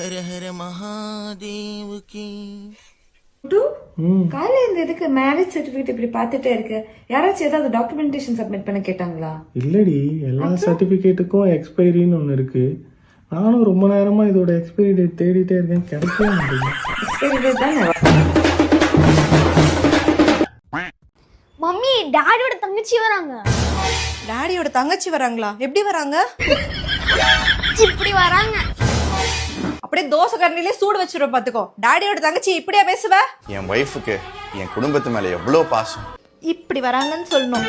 ஹர ஹர மகாதேவ் கி. காலையில இந்த இதுக்கு மேரேஜ் சர்டிபிகேட் இப்படி பார்த்துட்டே இருக்கு. யாராச்சும் ஏதாவது டாக்குமெண்டேஷன் சப்மிட் பண்ண கேட்டாங்களா? இல்லடி, எல்லா சர்டிபிகேட்டுக்கும் எக்ஸ்பைரின்னு ஒன்று இருக்கு. நானும் ரொம்ப நேரமா இதோட எக்ஸ்பைரி டேட் தேடிட்டே இருக்கேன், கிடைக்கவே மாட்டேங்குது. மம்மி, டாடியோட தங்கச்சி வராங்க. டாடியோட தங்கச்சி வராங்களா? எப்படி வராங்க? இப்படி வராங்க. அப்படியே தோசை கரண்டிலே சூடு வச்சிரும் பாத்துக்கோ. டாடியோட தங்கச்சி இப்படியா பேசுவ? என் வைஃபுக்கு என் குடும்பத்து மேல எவ்வளவு பாசம். இப்படி வராங்கன்னு சொல்லணும்.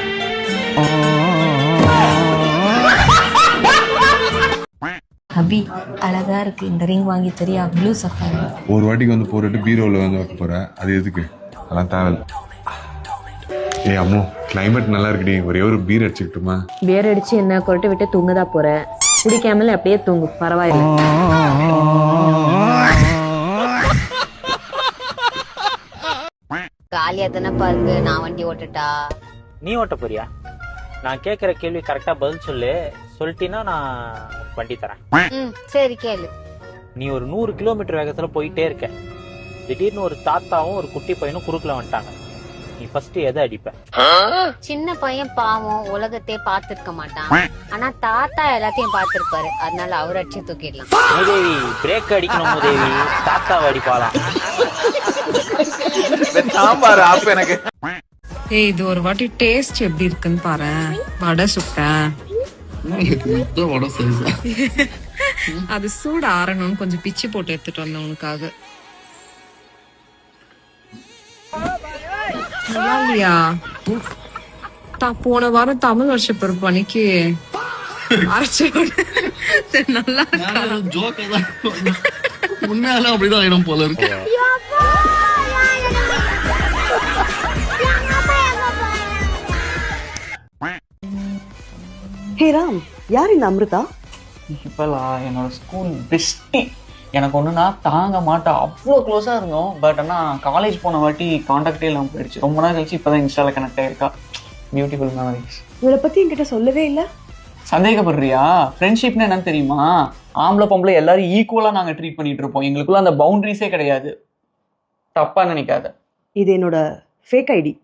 அபி அழகா இருக்கு, இந்த ரிங் வாங்கி தெரியா? Blue safari. ஒரு வாட்டிக்கு வந்து போட்டுட்டு பீரோல வந்து வைக்க போற, அது எதுக்கு? அதெல்லாம் தேவையில்ல. ஏய் அம்மோ, கிளைமேட் நல்லா இருக்குடி, ஒரே ஒரு பீர் அடிச்சுக்கிட்டுமா? பீர் அடிச்சு என்ன கொரட்டை விட்டு தூங்கதா போற? குடிக்காமல அப்படியே தூங்கு, பரவாயில்ல. காலியா தானே பாருங்க, நான் வண்டி ஓட்டுட்டா? நீ ஓட்ட போறியா? நான் கேக்குற கேள்வி கரெக்டா பதில் சொல்லு. சொல்லிட்டீன்னா நான் வண்டி தரேன். சரி கேளு. நீ ஒரு 100 கிலோமீட்டர் வேகத்துல போயிட்டே இருக்க. திடீர்னு ஒரு தாத்தாவும் ஒரு குட்டி பையனும் குறுக்கல வந்துட்டாங்க. நீ ஃபர்ஸ்ட் எதை அடிப்ப? சின்ன பையன் பாவம், உலகத்தையே பார்த்திருக்க மாட்டான். ஆனா தாத்தா எல்லாத்தையும் பார்த்திருப்பாரு, அதனால அவர் அடிச்சு தூக்கிடலாம். மூதேவி, பிரேக் அடிக்கணும் மூதேவி, தாத்தாவை அடிப்பாலாம். சாம்பார் ஆப் எனக்கு. ஏய், இது ஒரு வாட்டி டேஸ்ட் எப்படி இருக்குன்னு பாரு. வடை சுட்டேன், அது சூடு ஆறணும்னு கொஞ்சம் பிச்சு போட்டு எடுத்துட்டு வந்தேன் உனக்காக. இல்லையா, போன வாரம் தமிழ் வருஷ பிறப்பு அன்னைக்கு அரைச்சு நல்லா உண்மையால அப்படிதான் இடம் போல இருக்கு. ஹே ராம், யார் இந்த அமிர்தா? இப்பெல்லாம் என்னோட ஸ்கூல் பெஸ்டி. எனக்கு ஒன்றுனா தாங்க மாட்டா, அவ்வளோ க்ளோஸாக இருந்தோம். பட் ஆனால் காலேஜ் போன வாட்டி காண்டாக்டே இல்லாமல் போயிடுச்சு. ரொம்ப நாள் கழிச்சு இப்போ தான் இன்ஸ்டாவில் கனெக்ட் ஆகிருக்கா. Beautiful memories. இவளை பற்றி என்கிட்ட சொல்லவே இல்லை. சந்தேகப்படுறியா? ஃப்ரெண்ட்ஷிப்னு என்னன்னு தெரியுமா? ஆம்பளை பொம்பளை எல்லாரும் ஈக்குவலாக நாங்கள் ட்ரீட் பண்ணிட்டு இருப்போம். எங்களுக்குள்ள அந்த பவுண்டரிஸே கிடையாது. தப்பாக நினைக்காத. இது என்னோட ஃபேக் ஐடி.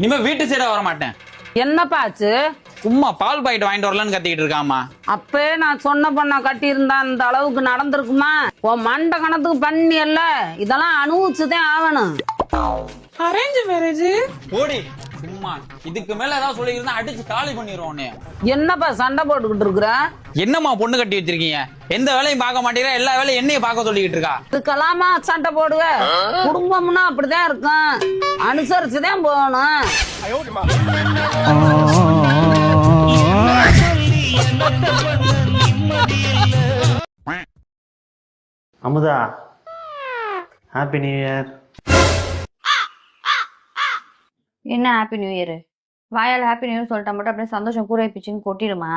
இனிமே வீட்டு சைடா வர மாட்டேன். என்னப்பா ஆச்சு? சும்மா பால் பாக்கெட் வாங்கிட்டு வரலான்னு கத்திக்கிட்டு இருக்காமா. அப்பே நான் சொன்ன பொண்ணா கட்டி இருந்தா இந்த அளவுக்கு நடந்திருக்குமா? உன் மண்ட கணத்துக்கு பண்ணி இல்ல, இதெல்லாம் அனுபவிச்சுதான் ஆகணும். அரேஞ்ச் மேரேஜ் ஓடி சும்மா. இதுக்கு மேல ஏதாவது சொல்லியிருந்தா அடிச்சு காலி பண்ணிடுவோம். என்னப்பா சண்டை போட்டுக்கிட்டு இருக்கிற? என்னம்மா பொண்ணு கட்டி வச்சிருக்கீங்க? எந்த வேலையும் பார்க்க மாட்டேங்கிற, எல்லா வேலையும் என்னைய பார்க்க சொல்லிக்கிட்டு இருக்கா. இதுக்கெல்லாமா சண்டை போடுவ? குடும்பம்னா அப்படிதான் இருக்கும், அனுசரிச்சுதான் போகணும். Amudha, happy new year. என்ன ஹாப்பி நியூ இயர்? வாயால் ஹாப்பி நியூ இயர் சொல்லிட்டா மட்டும் அப்படியே சந்தோஷம் கூரை பிச்சுன்னு கொட்டிடுமா?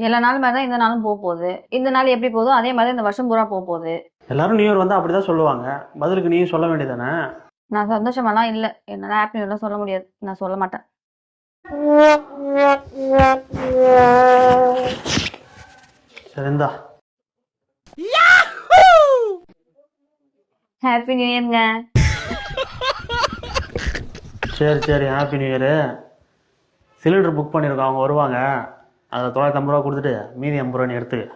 எல்லா நாளும் மாதிரி தான் இந்த நாளும் போக போகுது. இந்த நாள் எப்படி போகுதோ அதே மாதிரி இந்த வருஷம் பூரா போக போகுது. எல்லாரும் நியூ இயர் வந்தா அப்படிதான் சொல்லுவாங்க, பதிலுக்கு நீயும் சொல்ல வேண்டியதானே? நான் சந்தோஷமெல்லாம் இல்லை, என்னால் ஹாப்பி நியூ இயர்லாம் சொல்ல முடியாது, நான் சொல்ல மாட்டேன். சரிந்தா. ஹாப்பி நியூ இயர்ங்க. சரி சரி, happy new year. Cylinder book பண்ணியிருக்கோம், அவங்க வருவாங்க. அதில் 950 ரூபா கொடுத்துட்டு மீதி 50 ரூபா நீ எடுத்துக்க.